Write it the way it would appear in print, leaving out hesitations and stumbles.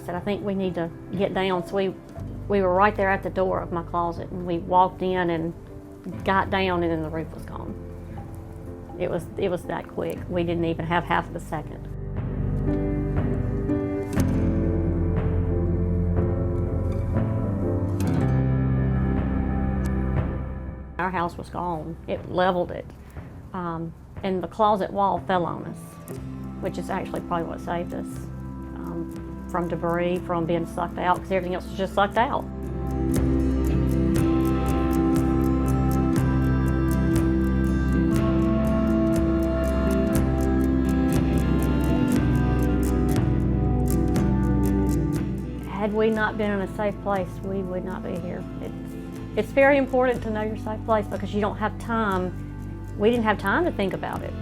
said, I think we need to get down. So we were right there at the door of my closet, and we walked in and got down, and then the roof was gone. It was that quick. We didn't even have half of a second. Our house was gone. It leveled it. And the closet wall fell on us, which is actually probably what saved us from debris, from being sucked out, because everything else was just sucked out. Had we not been in a safe place, we would not be here. It's very important to know your safe place, because you don't have time. We didn't have time to think about it.